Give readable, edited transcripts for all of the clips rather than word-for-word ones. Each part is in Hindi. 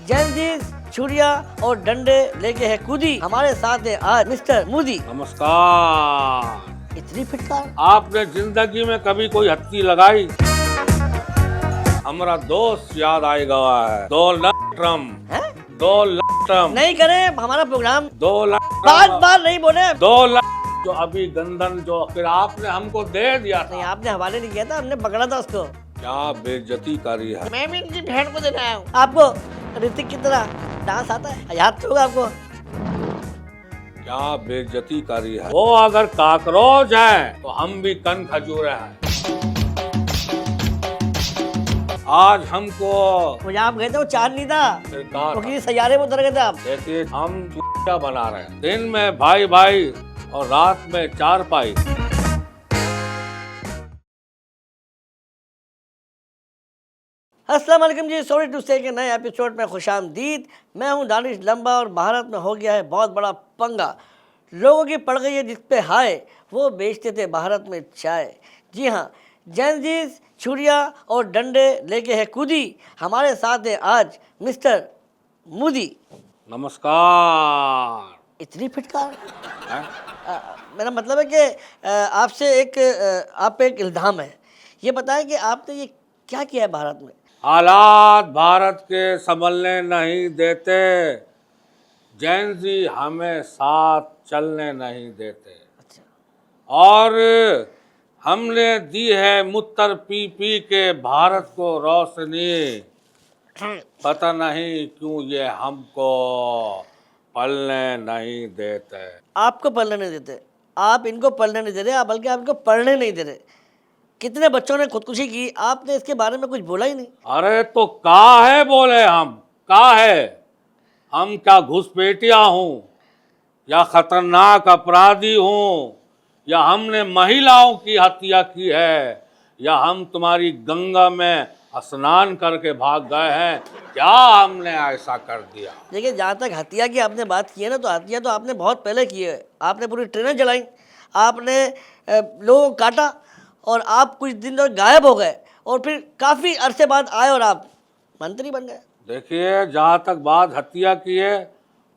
जैन छुरिया और डंडे लेके है कूदी। हमारे साथ है आज मिस्टर मोदी। नमस्कार। इतनी फिटकार। आपने जिंदगी में कभी कोई हत्ती लगाई? हमारा दोस्त याद आई गवा है। 2 लाख ट्रम्प हैं? 2 लाख ट्रम्प नहीं करे हमारा प्रोग्राम। 2 लाख बात बात नहीं बोले। 2 लाख जो अभी गंदन जो फिर आपने हमको दे दिया नहीं, था। आपने हवाले नहीं किया था, हमने पकड़ा था उसको। क्या बेइज्जती करी है। मैं भी इनकी भेड़ को देने आया हूँ। आपको ऋतिक की तरह डांस आता है? याद तो होगा आपको। क्या बेइज्जती करी है। वो अगर काकरोच है तो हम भी कन खजूरे हैं। आज हमको मुझे आप गए थे, वो चांद नहीं था, फिर कहा वो था। किसी सैयारे में उतर गए थे आप। देखिए हम क्या बना रहे हैं। दिन में भाई भाई और रात में चारपाई। अस्सलाम वालेकुम जी, सॉरी टू से के नए एपिसोड में खुशामदीद। मैं हूं दानिश लंबा और भारत में हो गया है बहुत बड़ा पंगा। लोगों की पड़ गई है जिस पे हाय, वो बेचते थे भारत में चाय। जी हाँ, जैन छुरिया और डंडे लेके है कूदी। हमारे साथ है आज मिस्टर मोदी। नमस्कार। इतनी फिटकार। हैं? मेरा मतलब है कि आपसे आप पे एक इल्ज़ाम है। ये बताएं कि आपने ये क्या किया है भारत में। हालात भारत के संभलने नहीं देते। जैन जी हमें साथ चलने नहीं देते। अच्छा, और हमने दी है मुत्तर पी पी के भारत को रोशनी। पता नहीं क्यों ये हमको पलने नहीं देते। आपको पढ़ने नहीं देते, आप इनको पढ़ने नहीं दे रहे, आप बल्कि आप इनको पढ़ने नहीं दे रहे। कितने बच्चों ने खुदकुशी की, आपने इसके बारे में कुछ बोला ही नहीं। अरे तो का है बोले हम का है। हम क्या घुसपैठिया हूँ या खतरनाक अपराधी हूँ या हमने महिलाओं की हत्या की है या हम तुम्हारी गंगा में स्नान करके भाग गए हैं। क्या हमने ऐसा कर दिया। देखिए, जहाँ तक हत्या की आपने बात की है ना, तो हत्या तो आपने बहुत पहले की है। आपने पूरी ट्रेनें जलाई, आपने लोगों को काटा और आप कुछ दिन तक गायब हो गए और फिर काफ़ी अरसे बाद आए और आप मंत्री बन गए। देखिए जहाँ तक बात हत्या की है,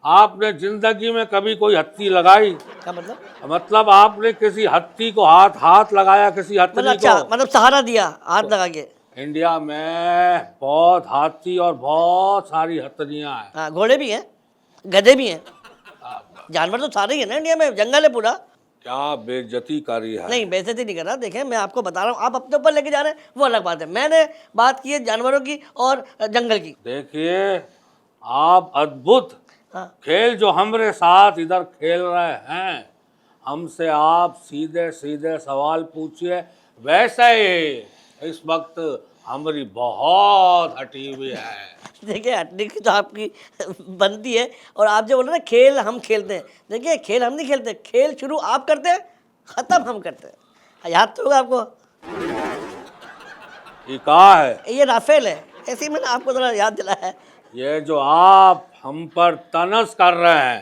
आपने जिंदगी में कभी कोई हत्ती लगाई? क्या मतलब? मतलब आपने किसी हत्ती को हाथ लगाया किसी मतलब हथनी अच्छा, को? मतलब सहारा दिया हाथ लगा के। इंडिया में बहुत हाथी और बहुत सारी हथनियां हैं। हाँ, घोड़े भी हैं, गधे भी हैं, जानवर तो सारे ही हैं ना इंडिया में, जंगल है पूरा। क्या बेइज्जती करी है। नहीं, बेइज्जती नहीं कर रहा। देखें, मैं आपको बता रहा हूँ, आप अपने ऊपर लेके जा रहे हैं, वो अलग बात है। मैंने बात की है जानवरों की और जंगल की। देखिए आप अद्भुत हाँ, खेल जो हमारे साथ इधर खेल रहे हैं, हमसे आप सीधे सीधे सवाल पूछिए। वैसे ही इस वक्त हमारी बहुत हटी हुई है। देखिए, हटने की तो आपकी बनती है। और आप जो बोल रहे हैं ना, खेल हम खेलते हैं, देखिए खेल हम नहीं खेलते, खेल शुरू आप करते हैं, ख़त्म हम करते हैं। याद तो होगा आपको, ये कहा है। ये राफेल है। ऐसे ही मैंने आपको थोड़ा याद दिलाया है। ये जो आप हम पर तनस कर रहे हैं,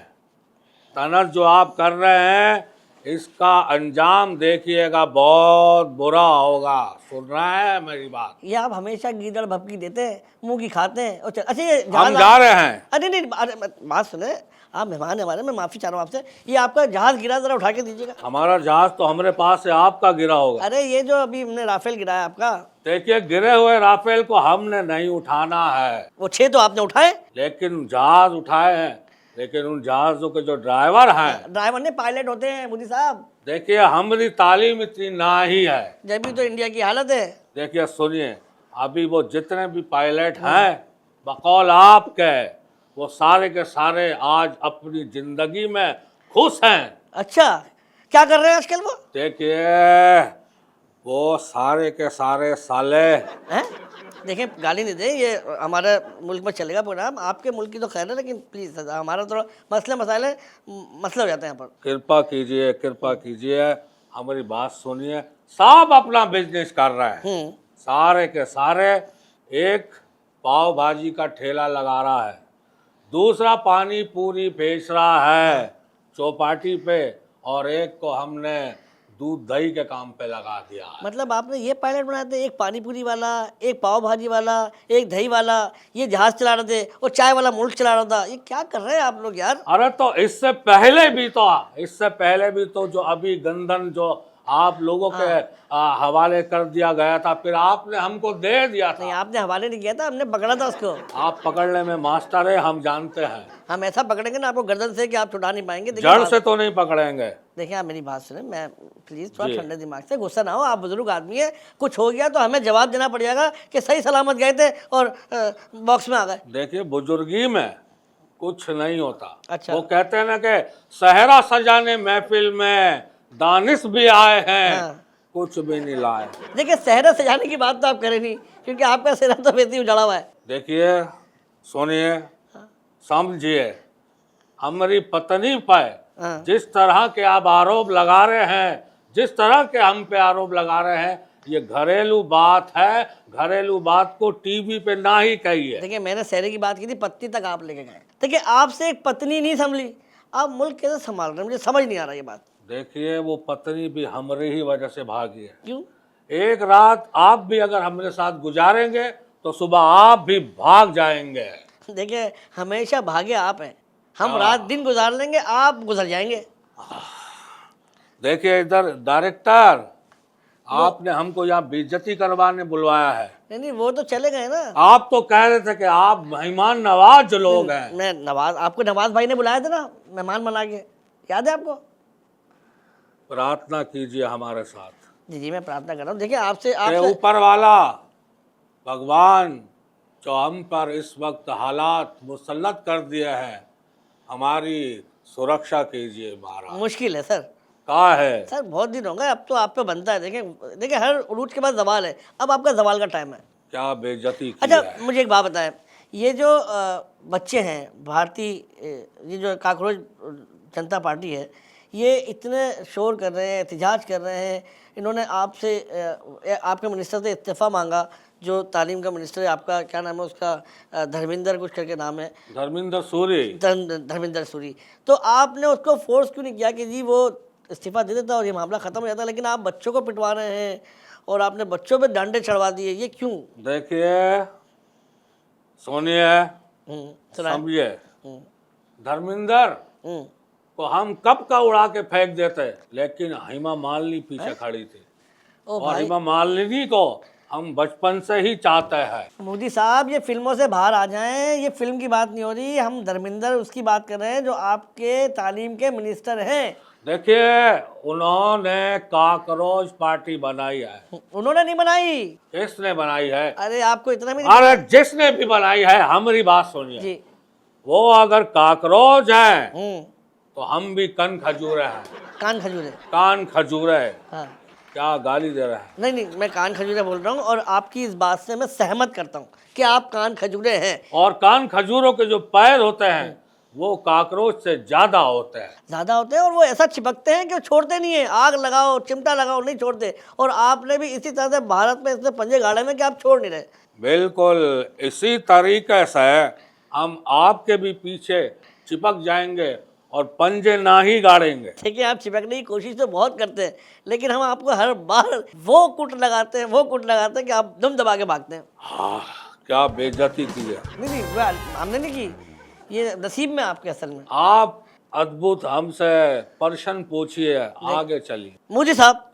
तनस जो आप कर रहे हैं, इसका अंजाम देखिएगा बहुत बुरा होगा। सुन रहे हैं मेरी बात? ये आप हमेशा गीदड़ भपकी देते हैं, मुंह की खाते हैं और अच्छा, ये हम जा रहे हैं। अरे नहीं, अरे बात सुने, आप मेहमान हमारे, मैं माफ़ी चाह रहा हूँ आपसे। ये आपका जहाज़ गिरा, ज़रा उठा के दीजिएगा। हमारा जहाज तो हमारे पास है, आपका गिरा होगा। अरे ये जो अभी हमने राफेल गिराया आपका, देखिए गिरे हुए राफेल को हमने नहीं उठाना है, वो 6 तो आपने उठाए। लेकिन जहाज उठाए हैं। लेकिन उन जहाज़ों के जो ड्राइवर हैं, ड्राइवर ने पायलट होते हैं मोदी साहब। देखिए हमारी तालीम इतनी ना ही है। जब भी तो इंडिया की हालत है। देखिए सुनिए, अभी वो जितने भी पायलट हैं बकौल आपके, वो सारे के सारे आज अपनी जिंदगी में खुश हैं। अच्छा, क्या कर रहे हैं आजकल वो? देखिए वो सारे के सारे साले हैं? देखें, गाली नहीं दें, ये हमारे मुल्क में चलेगा प्रोग्राम। आपके मुल्क की तो खैर है, लेकिन प्लीज़ हमारा थोड़ा मसले हो जाते हैं यहाँ पर। कृपा कीजिए हमारी बात सुनिए। सब अपना बिजनेस कर रहे हैं, सारे के सारे। एक पाव भाजी का ठेला लगा रहा है, दूसरा पानी पूरी बेच रहा है चौपाटी पे, और एक को हमने दूध दही के काम पे लगा दिया है। मतलब आपने ये पायलट बनाए थे, एक पानी पूरी वाला, एक पाव भाजी वाला, एक दही वाला, ये जहाज चला रहे थे और चाय वाला मुल्क चला रहा था। ये क्या कर रहे हैं आप लोग यार? अरे तो इससे पहले भी तो जो अभी गंदन जो आप लोगों के हवाले कर दिया गया था, फिर आपने हमको दे दिया नहीं, था। आपने हवाले नहीं किया था, हमने पकड़ा था उसको। आप पकड़ने में मास्टर है, हम जानते हैं। हम ऐसा पकड़ेंगे ना आपको गर्दन से कि आप छुड़ा नहीं पाएंगे। जड़ से तो नहीं पकड़ेंगे। देखिए आप मेरी बात सुने, मैं प्लीज थोड़ा ठंडे दिमाग से, गुस्सा ना हो, आप बुजुर्ग आदमी है, कुछ हो गया तो हमें जवाब देना पड़ जाएगा कि सही सलामत गए थे और बॉक्स में आ गए। देखिए, बुजुर्गी में कुछ नहीं होता। अच्छा। वो कहते हैं ना कि सहरा सजाने महफिल में दानिश भी आए हैं, हाँ। कुछ भी नहीं लाए। देखिए सहरा सजाने की बात तो आप करें नहीं, क्योंकि आपका सेहरा तो वैसे ही उजड़ा हुआ है। देखिए, सुनिए, समझिए, हमारी पत्नी पर हाँ। जिस तरह के आप आरोप लगा रहे हैं, जिस तरह के हम पे आरोप लगा रहे हैं, ये घरेलू बात है। घरेलू बात को टीवी पे ना ही कहिए। देखिए मैंने सहरे की बात की थी, पत्नी तक आप लेके गए। देखिए आपसे एक पत्नी नहीं संभली, आप मुल्क कैसे संभाल रहे हैं, मुझे समझ नहीं आ रहा ये बात। देखिए, वो पत्नी भी हमारी ही वजह से भागी है। क्यों? एक रात आप भी अगर हमारे साथ गुजारेंगे तो सुबह आप भी भाग जाएंगे। देखिए हमेशा भागे आप हैं, हम रात दिन गुजार लेंगे, आप गुजर जाएंगे। देखिए, इधर डायरेक्टर, आपने हमको यहाँ बेइज्जती करवाने बुलवाया है। नहीं वो तो चले गए ना। आप तो कह रहे थे कि आप मेहमान नवाज जो लोग हैं। मैं नवाज, आपको नवाज भाई ने बुलाया था ना मेहमान बना के, याद है आपको? प्रार्थना कीजिए हमारे साथ। जी जी मैं प्रार्थना कर रहा हूँ। देखिए आपसे ऊपर वाला भगवान जो हम पर इस वक्त हालात मुसल्लत कर दिए हैं, हमारी सुरक्षा कीजिए महाराज। मुश्किल है सर। कहा है सर बहुत दिन हो गए, अब तो आप पे बनता है। देखिए हर उरूज के बाद जवाल है, अब आपका जवाल का टाइम है। क्या बेइज्जती की अच्छा है। मुझे एक बात बताएं, ये जो बच्चे हैं भारतीय, ये जो काकरोच जनता पार्टी है, ये इतने शोर कर रहे हैं, एहतजाज कर रहे हैं, इन्होंने आपसे आपके मिनिस्टर से इस्तीफ़ा मांगा, जो तालीम का मिनिस्टर है आपका, क्या नाम है उसका, धर्मेंद्र कुछ करके नाम है, धर्मेंद्र सूरी। धर्मेंद्र सूरी। तो आपने उसको फोर्स क्यों नहीं किया कि जी वो इस्तीफ़ा दे देता और ये मामला ख़त्म हो जाता? लेकिन आप बच्चों को पिटवा रहे हैं और आपने बच्चों पे डंडे चढ़वा दिए, ये क्यों? देखिए, सुनिए, सुनाएं। समझिए, धर्मेंद्र को हम कब का उड़ा के फेंक देते, लेकिन हेमा मालिनी पीछे खड़ी थी। ओ और भाई, हेमा मालिनी को हम बचपन से ही चाहते हैं। मोदी साहब ये फिल्मों से बाहर आ जाएं, ये फिल्म की बात नहीं हो रही, हम धर्मेंद्र उसकी बात कर रहे हैं जो आपके तालीम के मिनिस्टर हैं। देखिए, उन्होंने काकरोच पार्टी बनाई है। उन्होंने नहीं बनाई। किसने बनाई है? अरे आपको इतना भी अरे जिसने भी बनाई है, हमारी बात सुनिए, जी। वो अगर काकरोच है हम्म, तो हम भी कन खजूरे हैं। कान खजूरे। कान खजूरे। हाँ क्या गाली दे रहे हैं? नहीं नहीं, मैं कान खजूरे बोल रहा हूँ और आपकी इस बात से मैं सहमत करता हूँ कि आप कान खजूरे हैं। और कान खजूरों के जो पैर होते हैं वो काकरोच से ज्यादा होते हैं। ज़्यादा होते हैं और वो ऐसा चिपकते हैं कि वो छोड़ते नहीं है, आग लगाओ चिमटा लगाओ नहीं छोड़ते। और आपने भी इसी तरह से भारत में इतने पंजे गाड़े में कि आप छोड़ नहीं रहे। बिल्कुल इसी तरीके से हम आपके भी पीछे चिपक जाएंगे और पंजे ना ही गाड़ेंगे। ठीक है, आप चिपकने की कोशिश तो बहुत करते हैं, लेकिन हम आपको हर बार वो कुट लगाते हैं कि आप दम दबा के भागते हैं। हाँ, क्या बेइज्जती की है। नहीं नहीं वो हमने नहीं की, ये नसीब में आपके असल में। आप अद्भुत हमसे प्रश्न पूछिए, आगे चलिए। मोदी साहब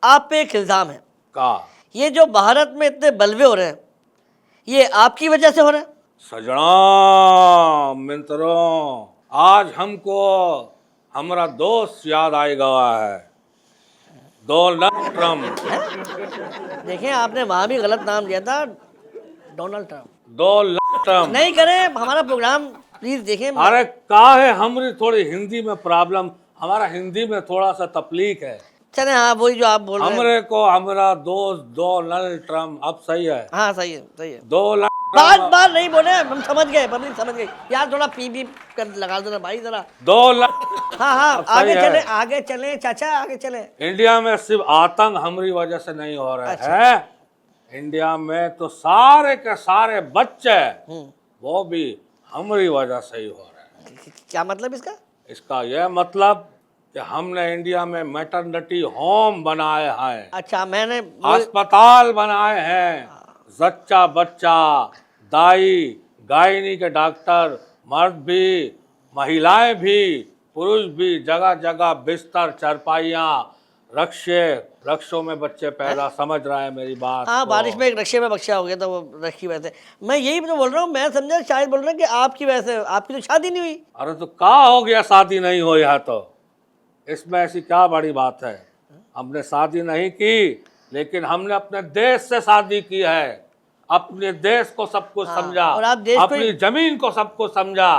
आप पे एक इल्ज़ाम है, का ये जो भारत में इतने बलवे हो रहे हैं ये आपकी वजह से हो रहे हैं। सजना मित्रों, आज हमको हमारा दोस्त याद आई गया है, डोनाल्ड ट्रम्प। देखें आपने वहाँ भी गलत नाम दिया था, डोनाल्ड ट्रम्प। डोनाल्ड ट्रम्प नहीं करें हमारा प्रोग्राम प्लीज देखें। अरे का है, हमारी थोड़ी हिंदी में प्रॉब्लम, हमारा हिंदी में थोड़ा सा तकलीफ है। चले हाँ वही जो आप बोल रहे हैं। हमरे को हमारा दोस्त डोनाल्ड ट्रम्प, अब सही है? हाँ सही है सही है। डोनाल्ड बार बार नहीं बोले, हम समझ गए, पब्लिक समझ गई यार, थोड़ा पी भी कर लगा देना भाई जरा। डोनाल्ड। हाँ हाँ अब सही आगे चले चाचा आगे चले। इंडिया में सिर्फ आतंक हमारी वजह से नहीं हो रहा है, इंडिया में तो सारे के सारे बच्चे वो भी हमारी वजह से ही हो रहे हैं। क्या मतलब इसका? इसका यह मतलब कि हमने इंडिया में मैटरनिटी होम बनाए हैं, अच्छा, मैंने अस्पताल बनाए हैं, जच्चा बच्चा, दाई, गायनी के डॉक्टर, मर्द भी, महिलाएं भी, पुरुष भी, जगह जगह बिस्तर, चारपाइयाँ, रक्षों में बच्चे पैदा, समझ रहा है मेरी बात हाँ, को? बारिश में एक रक्षे में बच्चा हो गया था, वो रखी वजह से। मैं यही तो बोल रहा हूँ, मैं समझा शायद बोल रहा हूँ कि आपकी वजह से, आपकी तो शादी नहीं हुई। अरे तो क्या हो गया, शादी नहीं हुई है तो इसमें ऐसी क्या बड़ी बात है? हमने शादी नहीं की, लेकिन हमने अपने देश से शादी की है, अपने देश को सब कुछ समझा, और आप देश को अपनी जमीन को सब कुछ समझा,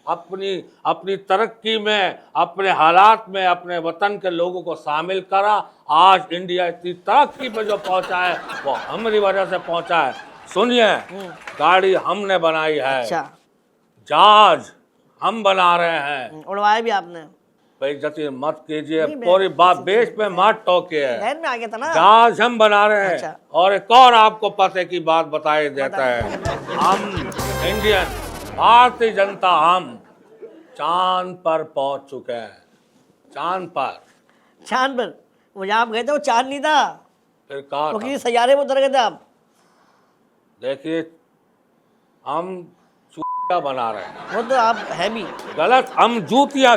अपनी अपनी तरक्की में, अपने हालात में अपने वतन के लोगों को शामिल करा। आज इंडिया इतनी तरक्की पे जो पहुंचा है वो हमारी वजह से पहुंचा है। सुनिए, गाड़ी हमने बनाई है, अच्छा, जहाज हम बना रहे हैं। उड़वाया भी आपने? बेइज्जती मत कीजिए, नहीं, मैं- पूरी बात बेच पे मत टोकिए। ध्यान में आ गया था ना। जहाज हम बना रहे हैं। अच्छा। और एक और आपको पते की बात बताई देता है, हम इंडियन, भारतीय जनता, हम चांद पर पहुंच चुके हैं। चांद पर? चांद पर? वो जहाँ आप गए थे वो चांद नहीं था, फिर कहा वो था? किसी सैयारे में उतर गए थे आप। देखिए, हम चूतिया बना रहे हैं। वो तो आप है भी गलत, हम जूतियों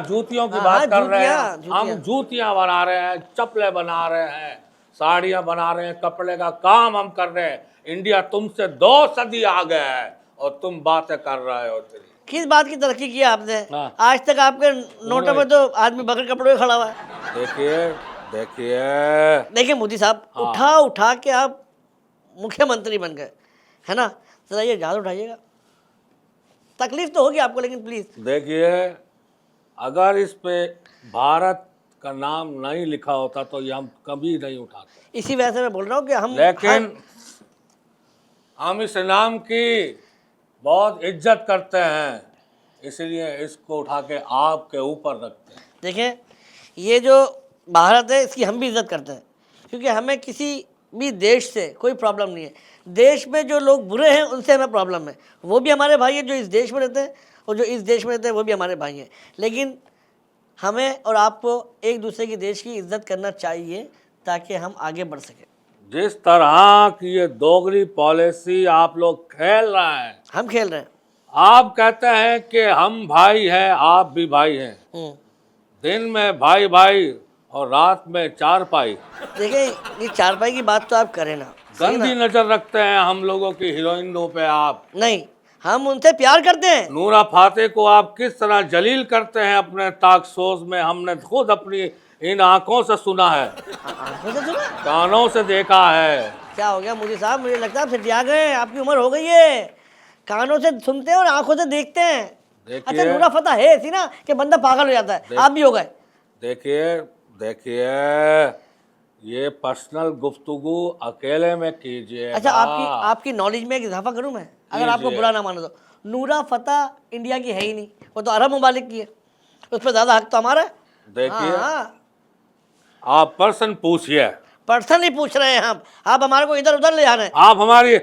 की हाँ, बात हाँ, कर रहे हैं। जूतियाँ। हम जूतियां बना रहे हैं, चप्पलें बना रहे हैं, साड़ियां बना रहे हैं, कपड़े का काम हम कर रहे हैं। इंडिया तुमसे 2 सदी आगे है और तुम बातें कर रहे हो। किस बात की तरक्की की आपने? हाँ। आज तक आपके नोटों में तो आदमी बगैर कपड़ों में खड़ा हुआ है। देखिए देखिए मोदी साहब, हाँ। उठा के आप मुख्यमंत्री बन गए, है ना? जरा ये याद उठाइएगा, तकलीफ तो होगी आपको, लेकिन प्लीज। देखिए, अगर इस पे भारत का नाम नहीं लिखा होता तो ये हम कभी नहीं उठाते। इसी वजह से मैं बोल रहा हूँ कि हम लेकिन हम इस नाम की बहुत इज्जत करते हैं, इसलिए इसको उठा के आपके ऊपर रखते हैं। देखें, ये जो भारत है इसकी हम भी इज्जत करते हैं, क्योंकि हमें किसी भी देश से कोई प्रॉब्लम नहीं है। देश में जो लोग बुरे हैं उनसे हमें प्रॉब्लम है, वो भी हमारे भाई हैं जो इस देश में रहते हैं, और जो इस देश में रहते हैं वो भी हमारे भाई हैं। लेकिन हमें और आपको एक दूसरे की देश की इज्जत करना चाहिए ताकि हम आगे बढ़ सकें। जिस तरह की ये दोगली पॉलिसी आप लोग खेल रहे हैं, हम खेल रहे हैं। आप कहते हैं कि हम भाई हैं, आप भी भाई हैं, दिन में भाई भाई और रात में चारपाई। देखिए, ये चारपाई की बात तो आप करें ना, सही ना? गंदी नजर रखते हैं हम लोगों की हीरोइनों पे आप। नहीं, हम उनसे प्यार करते हैं। नूरा फाते को आप किस तरह जलील करते हैं अपने टॉक शोज में, हमने खुद अपनी इन आंखों से सुना है, आंखों से सुना? कानों से देखा है। क्या हो गया मोदी साहब, मुझे लगता है आप सिटिया गए हैं, आपकी उम्र हो गई है। कानों से सुनते हैं और आंखों से देखते हैं। देखिए- अच्छा, नूरा फतेह है ऐसी ना कि बंदा पागल हो जाता है, आप भी हो गए। देखिए, ये पर्सनल गुफ्तगू अकेले में कीजिए। अच्छा, आपकी नॉलेज में एक इजाफा करूं मैं, अगर आपको कीजिए। बुरा ना मानो तो। नूरा फतेह इंडिया की है ही नहीं, वो तो अरब ममालिक की है, उस पर ज़्यादा हक तो हमारा है। देखिए, हाँ, आप पर्सन पूछिए। पर्सन ही पूछ रहे हैं हम, आप हमारे को इधर उधर ले जा रहे हैं। आप हमारी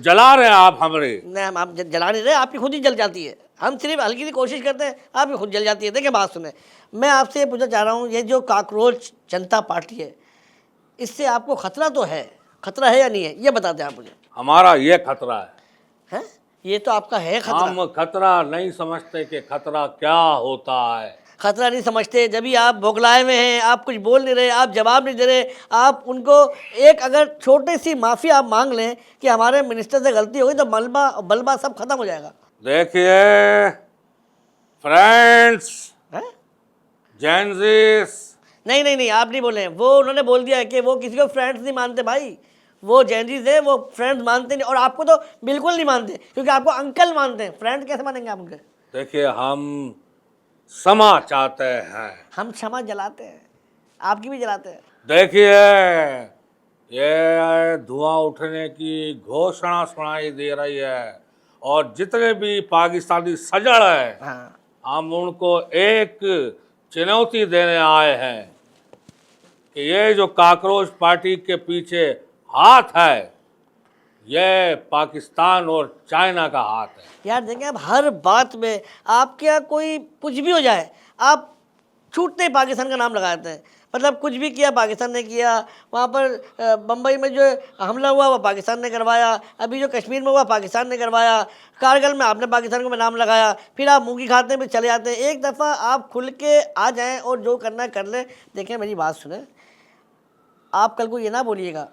जला रहे हैं, आप हमारी। नहीं, हम आप जला नहीं रहे, आपकी खुद ही जल जाती है। हम सिर्फ हल्की सी कोशिश करते हैं, आपकी खुद जल जाती है। देखिए, बात सुने, मैं आपसे ये पूछना चाह रहा हूँ, ये जो काकरोच जनता पार्टी है, इससे आपको खतरा तो है, खतरा है या नहीं है, ये बता दें आप मुझे। हमारा ये खतरा है। हैं? ये तो आपका है खतरा। हम खतरा नहीं समझते कि खतरा क्या होता है। खतरा नहीं समझते, जब भी आप बौखलाए हुए हैं, आप कुछ बोल नहीं रहे, आप जवाब नहीं दे रहे, आप उनको एक अगर छोटी सी माफ़ी आप मांग लें कि हमारे मिनिस्टर से गलती हो गई, तो मलबा बलबा सब खत्म हो जाएगा। देखिए फ्रेंड्स, हैं? जेनजीस, नहीं, आप नहीं बोले, वो उन्होंने बोल दिया है कि वो किसी को फ्रेंड्स नहीं मानते भाई, वो जैनजीज है, वो फ्रेंड्स मानते नहीं, और आपको तो बिल्कुल नहीं मानते, क्योंकि आपको अंकल मानते हैं, फ्रेंड कैसे मानेंगे आप उनके? देखिए, हम क्षमा चाहते हैं। हम क्षमा जलाते हैं, आपकी भी जलाते हैं। देखिए, ये धुआं उठने की घोषणा सुनाई दे रही है, और जितने भी पाकिस्तानी सजड़ है, हाँ, हम उनको एक चुनौती देने आए हैं कि ये जो काकरोच पार्टी के पीछे हाथ है, ये पाकिस्तान और चाइना का हाथ है। यार देखें, अब हर बात में आपके यहाँ कोई कुछ भी हो जाए, आप छूटते ही पाकिस्तान का नाम लगा देते हैं। मतलब कुछ भी किया पाकिस्तान ने किया, वहाँ पर बम्बई में जो हमला हुआ वो पाकिस्तान ने करवाया, अभी जो कश्मीर में हुआ पाकिस्तान ने करवाया, कारगिल में आपने पाकिस्तान को नाम लगाया, फिर आप मुँह की खाते में चले जाते हैं। एक दफ़ा आप खुल के आ जाएँ और जो करना है कर लें। देखें मेरी बात सुने, आप कल को ये ना बोलिएगा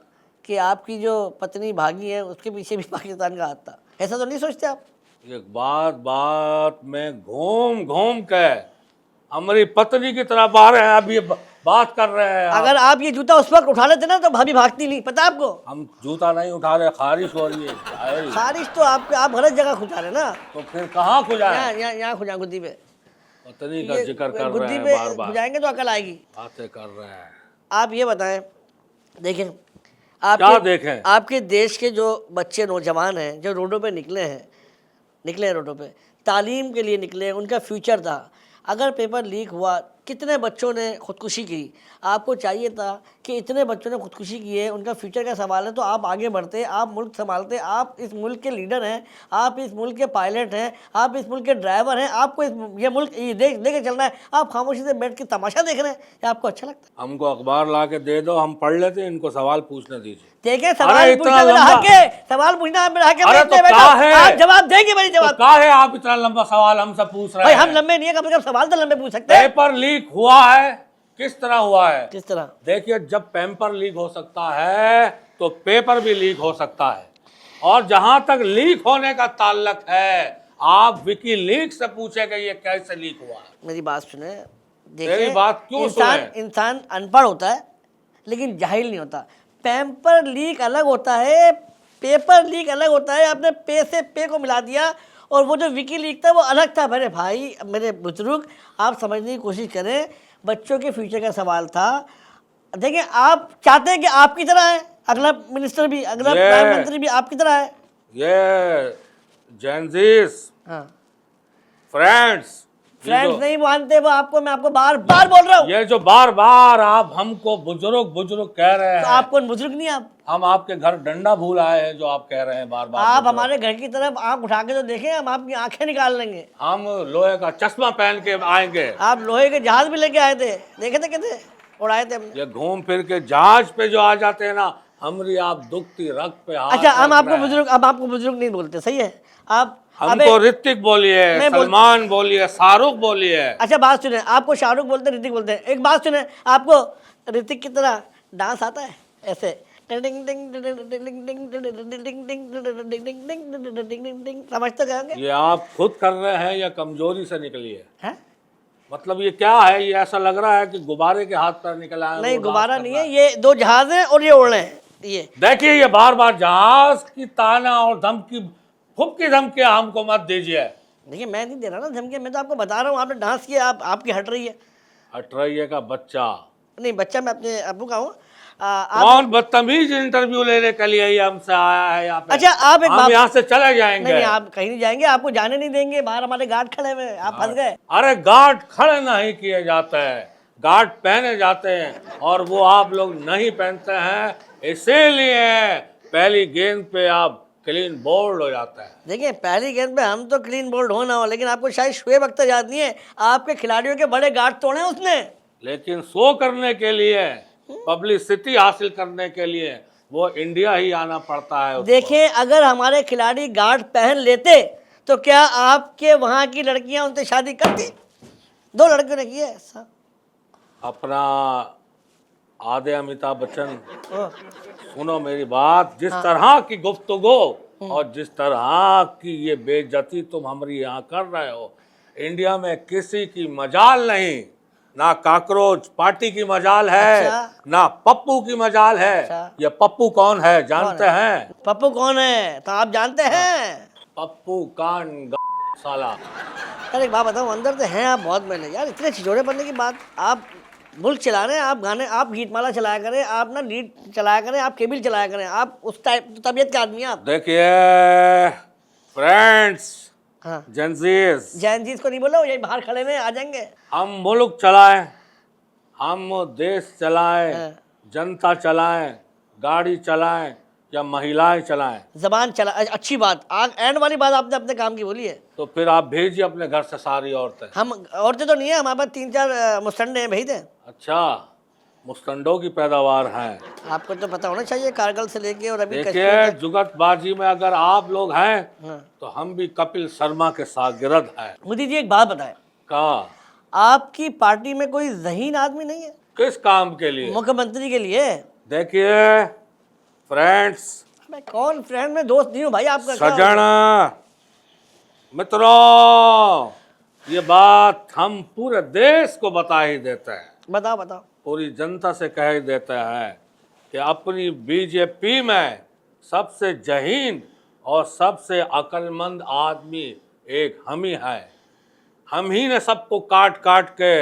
कि आपकी जो पत्नी भागी है उसके पीछे भी पाकिस्तान का हाथ था, ऐसा तो नहीं सोचते आप? एक बात में घूम घूम के हमारी पत्नी की तरफ आ रहे हैं, अब ये बात कर रहे हैं आप। अगर आप ये जूता उस वक्त उठा लेते ना तो भाभी भागती नहीं, पता है आपको? हम जूता नहीं उठा रहे, खारिश हो रही है भाई। खारिश तो आप गलत जगह खुजा रहे ना। तो फिर कहाँ खुजा है? यहाँ खुजा गुद्दी पे, पत्नी का जिक्र कर रहे गुद्दी हैं पे बार बार, खुजाएंगे तो अकल आएगी। बातें कर रहे हैं। आप ये बताएं, देखें क्या देखें? आपके देश के जो बच्चे नौजवान हैं जो रोडों पे निकले हैं रोडों पे, तालीम के लिए निकले हैं, उनका फ्यूचर था। अगर पेपर लीक हुआ, कितने बच्चों ने खुदकुशी की? आपको चाहिए था कि इतने बच्चों ने खुदकुशी की है, उनका फ्यूचर का सवाल है, तो आप आगे बढ़ते, आप मुल्क संभालते, आप इस मुल्क के लीडर हैं, आप इस मुल्क के पायलट हैं, आप इस मुल्क के ड्राइवर हैं, आपको ये मुल्क लेके चलना है। आप खामोशी से बैठ के तमाशा देख रहे हैं, ये आपको अच्छा लगता है? हमको अखबार ला के दे दो, हम पढ़ लेते हैं, इनको सवाल पूछने दीजिए। देखें सवाल पूछना मेरा हक है, सवाल पूछना मेरा हक है। अरे तो क्या है? आप जवाब देंगे मेरी तो जवाब। क्या है आप इतना लंबा सवाल हमसे पूछ रहे भाई हैं? हम लंबे नहीं है, कम से कम सवाल तो लंबे पूछ सकते हैं। पेपर लीक हुआ है, किस तरह हुआ है? किस तरह? देखिए, जब पेपर लीक हो सकता है तो पेपर भी लीक हो सकता है। और जहां तक लीक होने का ताल्लुक है, आप विकी लीक से पूछेंगे ये कैसे लीक हुआ है। मेरी बात सुने, मेरी बात क्यों इंसान अनपढ़ होता है लेकिन जाहिल नहीं होता। पेपर लीक अलग होता है, पेपर लीक अलग होता है। आपने पे से पे को मिला दिया, और वो जो विकी लीक था वो अलग था। मेरे भाई, मेरे बुजुर्ग, आप समझने की कोशिश करें, बच्चों के फ्यूचर का सवाल था। देखिए, आप चाहते हैं कि आपकी तरह है अगला मिनिस्टर भी, अगला प्रधानमंत्री भी आपकी तरह है। ये जेनजीस हाँ, फ्रेंड्स नहीं मानते वो आपको, मैं आपको बार बार बोल रहा हूँ। ये जो बार बार आप हमको बुजुर्ग बुजुर्ग कह रहे हैं, तो आप कौन बुजुर्ग नहीं? आप, हम आपके घर डंडा भूल आए हैं जो आप कह रहे हैं बार बार। आप हमारे घर की तरफ आंख उठा के तो देखें, हम आपकी आंखें निकाल लेंगे। हम लोहे का चश्मा पहन के आएंगे। आप लोहे के जहाज भी लेके आए थे, देखे थे कैसे उड़ाए थे हमने। ये घूम फिर के जहाज पे जो आ जाते हैं ना, हमारी आप दुखती रग पे हाथ अच्छा, हम रख आपको रहे हैं। बुजुर्ग, अब आपको बुजुर्ग नहीं बोलते, सही है? आप हमको ऋतिक बोलिए, सलमान बोलिए, शाहरुख बोलिए। अच्छा बात सुने, आपको शाहरुख बोलते हैं, ऋतिक बोलते हैं। एक बात सुने, आपको ऋतिक की तरह डांस आता है ऐसे? समझते कहेंगे? ये आप खुद कर रहे हैं या कमजोरी से निकली है? हैं? मतलब ये क्या है? ये ऐसा लग रहा है कि गुब्बारे के हाथ पर निकला है। नहीं, गुब्बारा नहीं है, ये दो जहाज हैं और ये उड़ रहे हैं। ये देखिए, ये बार बार जहाज की ताना और धमकी, फुबकी धमकी हमको मत दीजिए। देखिए, मैं नहीं दे रहा ना धमकी, मैं तो आपको बता रहा हूँ। आपने डांस किया, आपकी हट रही है। हट रही है का बच्चा? नहीं, बच्चा मैं अपने अब्बू का हूँ। कौन बदतमीज इंटरव्यू लेने के लिए ये हमसे आया है यहाँ पे? अच्छा, आप एक हम यहाँ से चले जाएंगे। नहीं, आप कहीं नहीं जाएंगे, आपको जाने नहीं देंगे। बाहर हमारे गार्ड खड़े हुए, आप फंस गए। अरे गार्ड खड़े नहीं किए जाते हैं, गार्ड पहने जाते हैं, और वो आप लोग नहीं पहनते हैं, इसीलिए पहली गेंद पे आप क्लीन बोल्ड हो जाता है। देखिए, पहली गेंद पे हम तो क्लीन बोल्ड हो ना हो, लेकिन आपको शायद शुएब अख्तर याद नहीं है, आपके खिलाड़ियों के बड़े गार्ड तोड़े उसने। लेकिन शो करने के लिए, पब्लिसिटी हासिल करने के लिए वो इंडिया ही आना पड़ता है उसको। देखिए, अगर हमारे खिलाड़ी गार्ड पहन लेते तो क्या आपके वहाँ की लड़कियां उनसे शादी करती? 2 लड़कियों ने की है ऐसा। अपना आधे अमिताभ बच्चन, सुनो मेरी बात, जिस तरह की गुफ्तगू और जिस तरह की ये बेइज्जती तुम हमारी यहाँ कर रहे हो, इंडिया में किसी की मजाल नहीं। ना काकरोच पार्टी की मजाल है। अच्छा। ना पप्पू की मजाल है। अच्छा। ये पप्पू कौन है जानते हैं? पप्पू कौन है तो आप जानते हैं? पप्पू कान साला। यार एक बात बताऊँ, अंदर से हैं आप बहुत मेहनत यार, इतने छिछोरे बनने की बात। आप मुल्क चला रहे हैं, आप गाने, आप गीतमाला चलाया करें, आप ना लीड चलाया करें, आप केबिल चलाया करें, आप उस टाइप तबीयत के आदमी हैं आप। देखिए फ्रेंड्स, हाँ, जेनजीस, जैन जी को नहीं बोलो, यही बाहर खड़े में आ जाएंगे। हम मुल्क चलाएं, हम देश चलाएं, हाँ। जनता चलाएं, गाड़ी चलाएं, या महिलाएं चलाएं? जबान चला अच्छी बात, आग एंड वाली बात आपने अपने काम की बोली है। तो फिर आप भेजिए अपने घर से सारी औरतें। हम औरतें तो नहीं है, हमारे पास 3-4 मुस्टंडे हैं, भेज दें। अच्छा, मुस्तंडों की पैदावार है। आपको तो पता होना चाहिए, कारगिल से लेके और अभी देखिए, कश्मीर तक। जुगतबाजी में अगर आप लोग हैं हाँ। तो हम भी कपिल शर्मा के शागिर्द हैं। मोदी जी एक बात बताएं, का आपकी पार्टी में कोई ज़हीन आदमी नहीं है किस काम के लिए? मुख्यमंत्री के लिए? देखिए फ्रेंड्स, मैं कौन फ्रेंड में दोस्त नहीं हूँ भाई आपका। क्या सजन, मित्रों, ये बात हम पूरे देश को बता ही देते हैं, बताओ बताओ। पूरी जनता से कह ही देते हैं कि अपनी बीजेपी में सबसे जहीन और सबसे अक्लमंद आदमी एक हम ही हैं। हम ही ने सबको काट काट के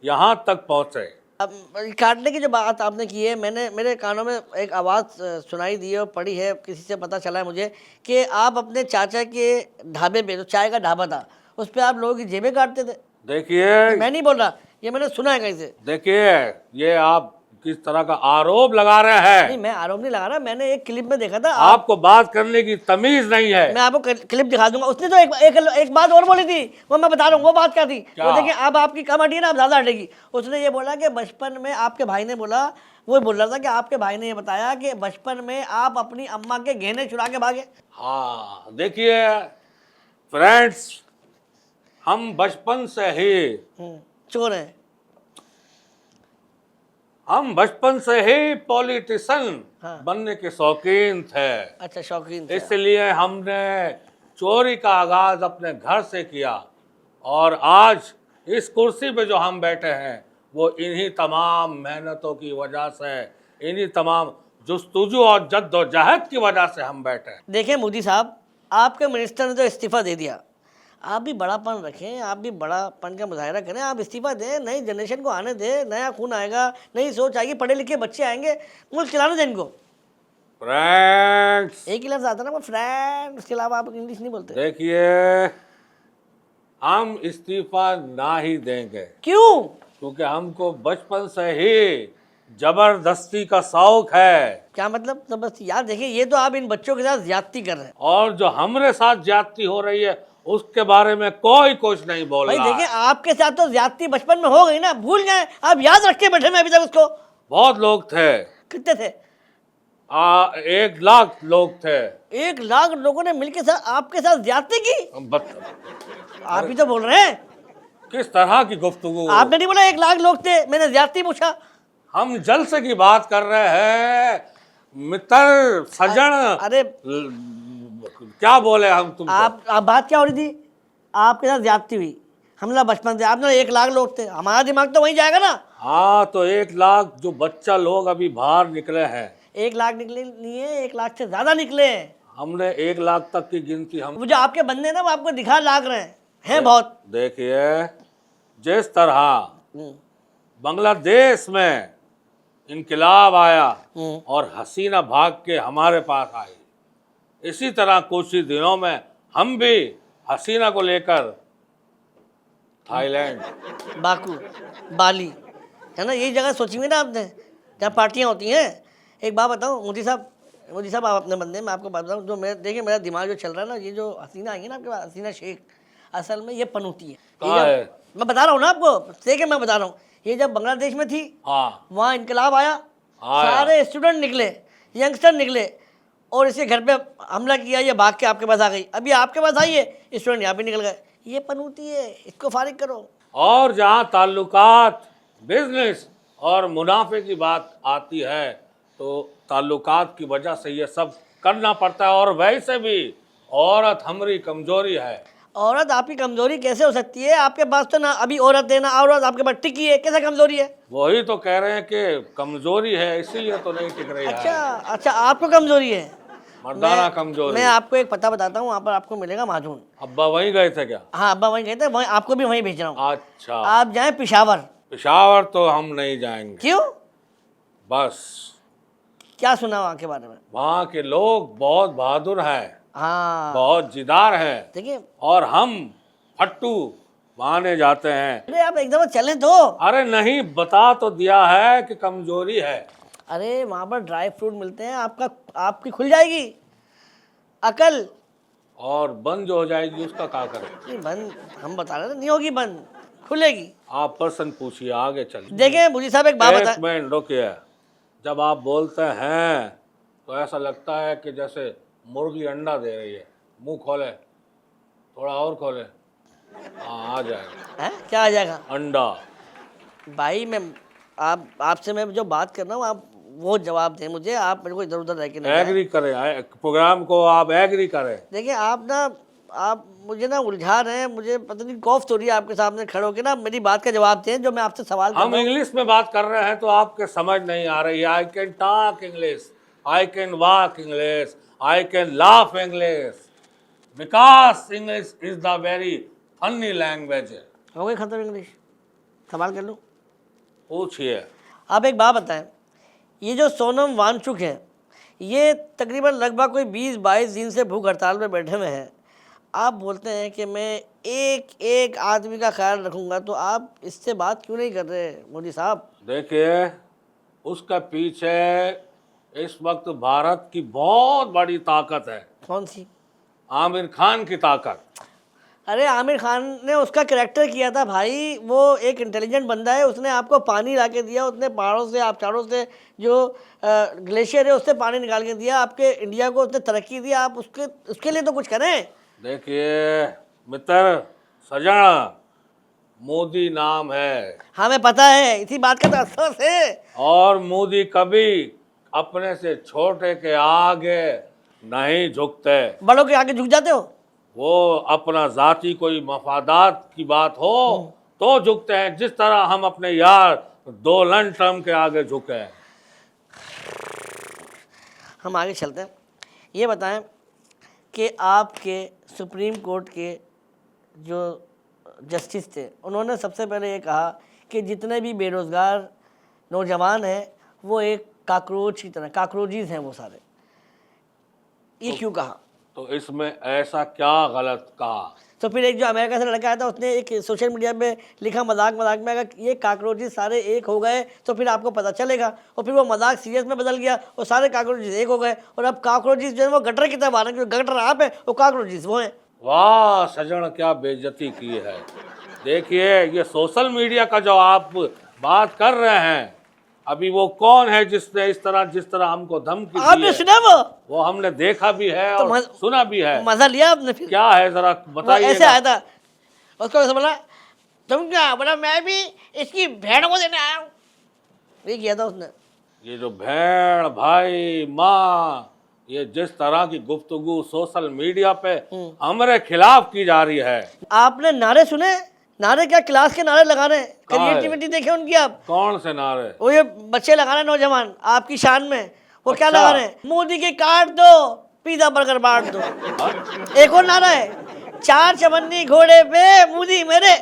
यहाँ तक पहुँचे। अब काटने की जो बात आपने की है, मैंने मेरे कानों में एक आवाज़ सुनाई दी है और पढ़ी है, किसी से पता चला है मुझे कि आप अपने चाचा के ढाबे पे, जो चाय का ढाबा था, उस पर आप लोगों की जेबें काटते थे। देखिए, मैं नहीं बोल रहा, ये मैंने सुना है कहीं से। देखिए, ये आप किस तरह का आरोप लगा रहे हैं। नहीं, मैं आरोप नहीं लगा रहा, मैंने एक क्लिप में देखा था। आपको बात करने की तमीज नहीं है। मैं आपको क्लिप दिखा दूंगा। उसने तो एक बात और बोली थी, वो मैं बता रहा हूँ। वो बात क्या थी? क्या? वो देखिए, अब आपकी कम हटी है ना, अब ज़्यादा हटेगी। उसने ये बोला कि बचपन में आपके भाई ने बोला, वो बोल रहा था कि आपके भाई ने ये बताया कि बचपन में आप अपनी अम्मा के गहने चुरा के भागे। हाँ, देखिए फ्रेंड्स, हम बचपन से ही चोर हैं। हम बचपन से ही पॉलिटिशियन हाँ। बनने के शौकीन थे। अच्छा, शौकीन थे। इसलिए हमने चोरी का आगाज अपने घर से किया और आज इस कुर्सी पे जो हम बैठे हैं वो इन्हीं तमाम मेहनतों की वजह से, इन्हीं तमाम जुस्तुजू और जद्दोजहद की वजह से हम बैठे हैं। देखें मोदी साहब, आपके मिनिस्टर ने तो इस्तीफा दे दिया, आप भी बड़ापन रखें, आप भी बड़ापन का मुजाहरा करें, आप इस्तीफा दें, नई जनरेशन को आने दें, नया खून आएगा, नई सोच आएगी, पढ़े लिखे बच्चे आएंगे, मुल्क चलाने दें इनको। फ्रेंड्स, एक ही लफ्ज़ आता ना, वो फ्रेंड, उसके अलावा आप इंग्लिश नहीं बोलते। देखिए, हम इस्तीफा ना ही देंगे। क्यों? क्योंकि हमको बचपन से ही जबरदस्ती का शौक है। क्या मतलब? तो बस यार देखिए, ये तो आप इन बच्चों के साथ ज्यादती कर रहे हैं और जो हमारे साथ ज्यादती हो रही है उसके बारे में कोई कुछ नहीं बोल भाई। रहा देखिए, है। आपके साथ तो ज्यादती बचपन में हो गई ना, भूल गए आप, याद रख के बैठे मैं अभी तक उसको। बहुत लोग थे, कितने थे? 1 लाख लोग थे। 1 लाख लोगों ने मिलकर साथ आपके साथ ज्यादती की? आप ही तो बोल रहे हैं। किस तरह की गुफ्तगू? आपने नहीं बोला 1 लाख लोग थे, मैंने ज्यादती पूछा। हम जलसे की बात कर रहे हैं मित्र, सजन। अरे क्या बोले हम तुमको? आप बात क्या हो रही थी? आपके साथ ज्यादती हुई, हमला बचपन से। आपने 1 लाख लोग थे, हमारा दिमाग तो वहीं जाएगा ना। हाँ, तो 1 लाख जो बच्चा लोग अभी बाहर निकले हैं। 1 लाख निकले नहीं है, 1 लाख से ज्यादा निकले हैं। हमने 1 लाख तक की गिनती हम वो जो आपके बंदे ना, वो आपको दिखा लाग रहे हैं बहुत। देखिए, जिस तरह बांग्लादेश में इनकलाब आया और हसीना भाग के हमारे पास आई, इसी तरह कुछ ही दिनों में हम भी हसीना को लेकर थाईलैंड, बाकू, बाली, है ना, यही जगह सोची हुई ना आपने, जहाँ पार्टियाँ होती हैं। एक बात बताऊँ मोदी साहब आप अपने बंदे, मैं आपको बात बताऊँ, जो मैं देखिए मेरा दिमाग जो चल रहा है ना, ये जो हसीना आई है ना आपके पास, हसीना शेख, असल में ये पनूती है। कहाँ है? मैं बता रहा हूँ ना आपको, देखिए मैं बता रहा हूँ, ये जब बांग्लादेश में थी, हाँ, वहाँ इनकलाब आया, सारे स्टूडेंट निकले, यंगस्टर निकले और इसके घर पे हमला किया, ये भाग के आपके पास आ गई। अभी आपके पास आई है, स्टूडेंट यहाँ पे निकल गए। ये पनूती है, इसको फारिग करो। और जहाँ ताल्लुकात, बिजनेस और मुनाफे की बात आती है तो ताल्लुकात की वजह से ये सब करना पड़ता है। और वैसे भी औरत हमारी कमजोरी है। औरत आपकी कमजोरी कैसे हो सकती है? आपके पास तो ना अभी औरत है, ना औरत आपके पास टिकी है, कैसे कमजोरी है? वही तो कह रहे हैं कि कमजोरी है, इसीलिए तो नहीं टिक रही अच्छा है। अच्छा, आपको कमजोरी है। मर्दाना कमजोरी। मैं आपको एक पता बताता हूँ, वहाँ पर आपको मिलेगा माजून। अब्बा वहीं गए थे क्या? हाँ, अब्बा वहीं गए थे, वहीं आपको भी वहीं भेज रहा हूँ। अच्छा, आप जाएं पेशावर। पेशावर तो हम नहीं जाएंगे। क्यों? बस क्या सुना वहाँ के बारे में? वहाँ के लोग बहुत बहादुर हैं, हाँ, बहुत जिदार हैं, देखिए। और हम फट्टू माने जाते हैं। अरे आप एकदम चलें तो। अरे नहीं, बता तो दिया है कि कमजोरी है। अरे वहाँ पर ड्राई फ्रूट मिलते हैं, आपकी खुल जाएगी अकल। और बंद जो हो जाएगी उसका क्या करें? नहीं बंद, हम बता रहे थे नहीं होगी बंद, खुलेगी। आप प्रश्न पूछिए, आगे चलिए। देखें मुझी साहब एक बात बता, एक मिनट रुकिए। जब आप बोलते हैं तो ऐसा लगता है कि जैसे मुर्गी अंडा दे रही है। मुंह खोले, थोड़ा और खोले। हाँ, आ जाएगा। है क्या आ जाएगा? अंडा। भाई मैं आपसे मैं जो बात कर रहा हूँ, आप वो जवाब दें मुझे, आप मेरे को इधर उधर रह के नहीं जाएं। एग्री करें, प्रोग्राम को आप एग्री करें। देखिए आप मुझे ना उलझा रहे हैं, मुझे पता नहीं कौफ तो रही है आपके सामने खड़े होकर ना, मेरी बात का जवाब दें जो मैं आपसे सवाल कर हम रहा हूँ। इंग्लिश में बात कर रहे हैं तो आपके समझ नहीं आ रही है। I can talk English, I can walk English, I can laugh English, because English is the very funny language. हो गई खत्म इंग्लिश? सवाल कर लूँ? पूछिए। आप एक बात बताएं, ये जो सोनम वांगचुक हैं, ये तकरीबन लगभग कोई 20-22 दिन से भूख हड़ताल में बैठे हुए हैं। आप बोलते हैं कि मैं एक एक आदमी का ख्याल रखूंगा, तो आप इससे बात क्यों नहीं कर रहे मोदी साहब? देखिए, उसका पीछे इस वक्त भारत की बहुत बड़ी ताकत है। कौन सी? आमिर खान की ताकत। अरे आमिर खान ने उसका कैरेक्टर किया था भाई, वो एक इंटेलिजेंट बंदा है, उसने आपको पानी ला के दिया, उसने पहाड़ों से आबशारों से जो ग्लेशियर है उससे पानी निकाल के दिया, आपके इंडिया को उसने तरक्की दी, आप उसके लिए तो कुछ करें। देखिए मित्र सजन, मोदी नाम है। हमें पता है, इसी बात का तो अफसोस है। और मोदी कभी अपने से छोटे के आगे नहीं झुकते। बड़ों के आगे झुक जाते हो? वो अपना जाति कोई मफादात की बात हो तो झुकते हैं, जिस तरह हम अपने यार डोनाल्ड ट्रम्प के आगे झुके हैं। हम आगे चलते हैं। ये बताएं कि आपके सुप्रीम कोर्ट के जो जस्टिस थे, उन्होंने सबसे पहले ये कहा कि जितने भी बेरोज़गार नौजवान हैं वो एक काकरोच की तरह, काकरोचीज हैं वो सारे। ये क्यों कहा? तो इसमें ऐसा क्या गलत कहा? तो फिर एक जो अमेरिका से लड़का आया था, उसने एक सोशल मीडिया पे लिखा मजाक मजाक में, अगर ये काकरोचेस सारे एक हो गए तो फिर आपको पता चलेगा। और फिर वो मजाक सीरियस में बदल गया और सारे काकरोचेस एक हो गए, और अब काकरोचेस जो है वो गटर की तरफ आ रहे हैं, गटर आप है वो काकरोचेस वो हैं। वाह सजन, क्या बेइज्जती की है। देखिए, ये सोशल मीडिया का जो आप बात कर रहे हैं, अभी वो कौन है जिसने जिस तरह हमको धमकी दी आपने है? सुना वो हमने देखा भी है तो और सुना भी है। मजा लिया आपने? फिर क्या है जरा वो बताइए। ऐसे आया था, उसको ऐसे बोला तुम क्या बोला, मैं भी इसकी भेड़ को देने आया हूँ, ये किया था उसने। ये जो भेड़ भाई माँ, ये जिस तरह की गुफ्तगू सोशल मीडिया पे हमारे खिलाफ की जा रही है। आपने नारे सुने? नारे क्या, क्लास के नारे लगा रहे हैं, क्रिएटिविटी देखे उनकी आप। कौन से नारे? वो ये बच्चे लगा रहे हैं नौजवान आपकी शान में, वो क्या अच्छा। लगा रहे हैं, मोदी के काट दो पिज्जा बर्गर बांट दो। एक और नारा है, 4 चवन्नी घोड़े पे मोदी मेरे।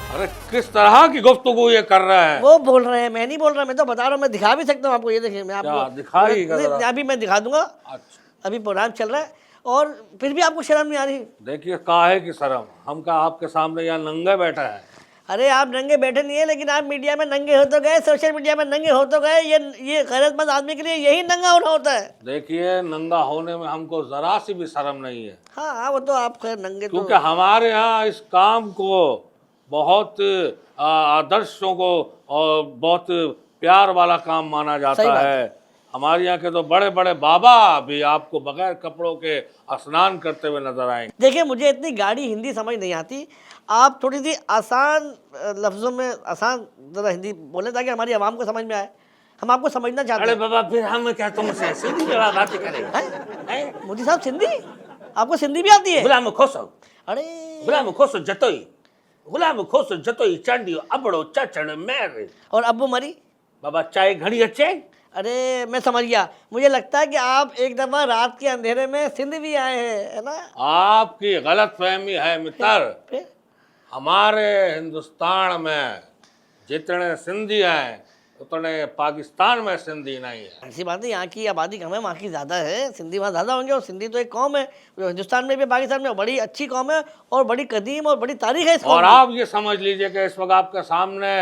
अरे किस तरह की गुफ्तगू ये कर रहा है? वो बोल रहे हैं, मैं नहीं बोल रहा, मैं तो बता रहा हूँ, मैं दिखा भी सकता हूँ आपको। ये देखिए मैं क्या आपको दिखाइएगा जरा? अभी मैं दिखा दूंगा। अच्छा, अभी प्रोग्राम चल रहा है और फिर भी आपको शर्म नहीं आ रही? देखिए काहे की शर्म, हम का आपके सामने यहाँ नंगे बैठा है। अरे आप नंगे बैठे नहीं है, लेकिन आप मीडिया में नंगे हो तो गए, सोशल मीडिया में नंगे हो तो गए। ये गैरतमंद आदमी के लिए यही नंगा होना होता है। देखिए, नंगा होने में हमको जरा सी भी शर्म नहीं है, हाँ वो तो आप खैर नंगे तो। क्योंकि हमारे यहाँ इस काम को बहुत आदर्शों को और बहुत प्यार वाला काम माना सही जाता बात है। हमारे यहाँ के तो बड़े बड़े बाबा भी आपको बगैर कपड़ों के स्नान करते हुए नजर आएंगे। देखिए मुझे इतनी गाढ़ी हिंदी समझ नहीं आती, आप थोड़ी सी आसान लफ्ज़ों में आसान ज़रा हिंदी बोलें ताकि हमारी आवाम को समझ में आए। हम आपको समझना चाहते अरे हैं। बाबा, फिर हम क्या तुमसे सिंधी में बातें करें? मोदी साहब सिंधी, आपको सिंधी भी आती है? गुलाम खोसो, अरे गुलाम खोसो जतोई, गुलाम खोसो जतोई चांडी अबड़ो चाचण मेरे। और अब्बू मरी बाबा चाय घड़ी अच्छे। अरे मैं समझ गया, मुझे लगता है कि आप एक दफ़ा रात के अंधेरे में सिंध भी आए हैं, है ना? आपकी गलत फहमी है मित्र। फिर हमारे हिंदुस्तान में जितने सिंधी हैं उतने पाकिस्तान में सिंधी नहीं है। ऐसी बात है, यहाँ की आबादी कम है, वहाँ की ज़्यादा है, सिंधी वहाँ ज़्यादा होंगे। और सिंधी तो एक कौम है जो हिंदुस्तान में भी पाकिस्तान में बड़ी अच्छी कौम है और बड़ी कदीम और बड़ी तारीख है इस कौम और की। आप ये समझ लीजिए कि इस वक्त आपके सामने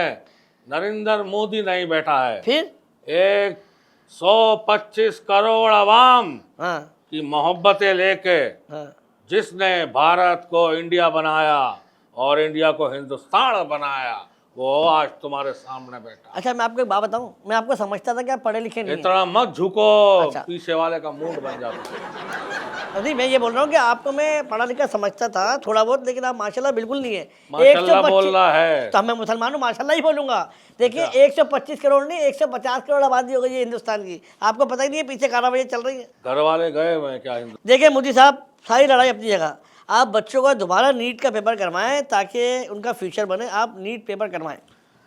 नरेंद्र मोदी नहीं बैठा है, फिर 125 करोड़ अवाम हाँ की मोहब्बतें लेके हाँ जिसने भारत को इंडिया बनाया और इंडिया को हिंदुस्तान बनाया, वो आज तुम्हारे सामने बैठा। अच्छा मैं आपको एक बात बताऊं, मैं आपको समझता था कि आप पढ़े लिखे नहीं हैं। इतना मत झुको, अच्छा। पीछे वाले का मूड बन जाता। नहीं मैं ये बोल रहा हूँ कि आपको मैं पढ़ा लिखा समझता था थोड़ा बहुत, लेकिन आप माशाल्लाह बिल्कुल नहीं है। माशाल्लाह 125 बोल रहा है। तो मैं मुसलमान हूँ, माशाल्लाह ही बोलूंगा। देखिए 125 करोड़ नहीं, 150 करोड़ आबादी हो गई है हिंदुस्तान की। आपको पता ही नहीं है पीछे कार्रवाई चल रही है। घर वाले गए हुए हैं क्या हिंदू? देखिए मोदी साहब, सारी लड़ाई अपनी जगह। आप बच्चों का दोबारा नीट का पेपर करवाएं ताकि उनका फ्यूचर बने। आप नीट पेपर करवाएं।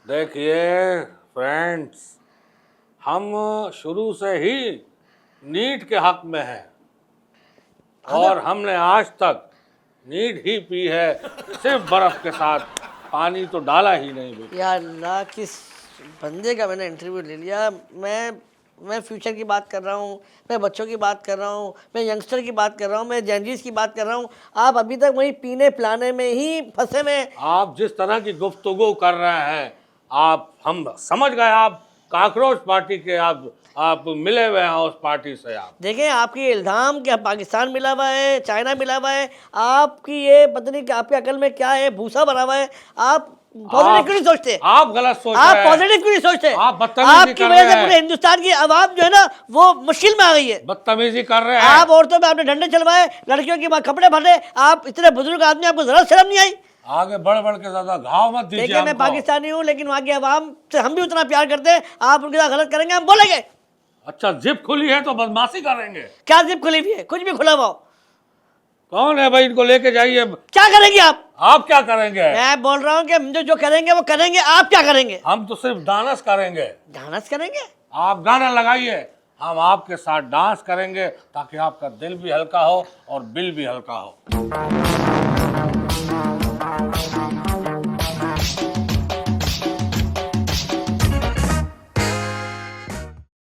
देखिए फ्रेंड्स, हम शुरू से ही नीट के हक में हैं और हमने आज तक नीट ही पी है, सिर्फ बर्फ के साथ, पानी तो डाला ही नहीं बेटा। या अल्लाह, किस बंदे का मैंने इंटरव्यू ले लिया। मैं फ्यूचर की बात कर रहा हूँ, मैं बच्चों की बात कर रहा हूँ, मैं यंगस्टर की बात कर रहा हूँ, मैं जेनजीज की बात कर रहा हूँ। आप अभी तक वही पीने पिलाने में ही फंसे में। आप जिस तरह की गुफ्तगू कर रहे हैं, हम समझ गए आप काकरोच पार्टी के, आप मिले हुए हैं उस पार्टी से। आप देखें, आपकी इल्ज़ाम कि पाकिस्तान मिला हुआ है, चाइना मिला हुआ है, आपकी ये पता नहीं कि आपके अकल में क्या है, भूसा भरा हुआ है। आप पॉजिटिव क्यों नहीं सोचते? आप गलत सोच आप रहे हैं। पॉजिटिव क्यों नहीं सोचते? आप बदतमीजी आपकी कर वजह रहे से हैं। पूरे हिंदुस्तान की आवाम जो है ना वो मुश्किल में आ गई है। बदतमीजी कर रहे हैं। आप औरतों पे आपने डंडे चलवाए, लड़कियों की कपड़े फटे। आप इतने बुजुर्ग आदमी, आपको जरा शर्म नहीं आई? आगे बढ़ बढ़ के ज्यादा घाव मत दीजिए देखिए मैं हमको। पाकिस्तानी हूँ, लेकिन वहाँ की आवाम से हम भी उतना प्यार करते हैं। आप उनके साथ गलत करेंगे, हम बोलेंगे। अच्छा, जिप खुली है तो बदमाशी करेंगे? क्या जिप खुली हुई है? कुछ भी खुला हुआ हो। कौन है भाई? इनको लेके जाइए। क्या करेंगे आप? आप क्या करेंगे? मैं बोल रहा हूँ कि हम जो करेंगे वो करेंगे। आप क्या करेंगे? हम तो सिर्फ डांस करेंगे। डांस करेंगे? आप गाना लगाइए, हम आपके साथ डांस करेंगे ताकि आपका दिल भी हल्का हो और बिल भी हल्का हो।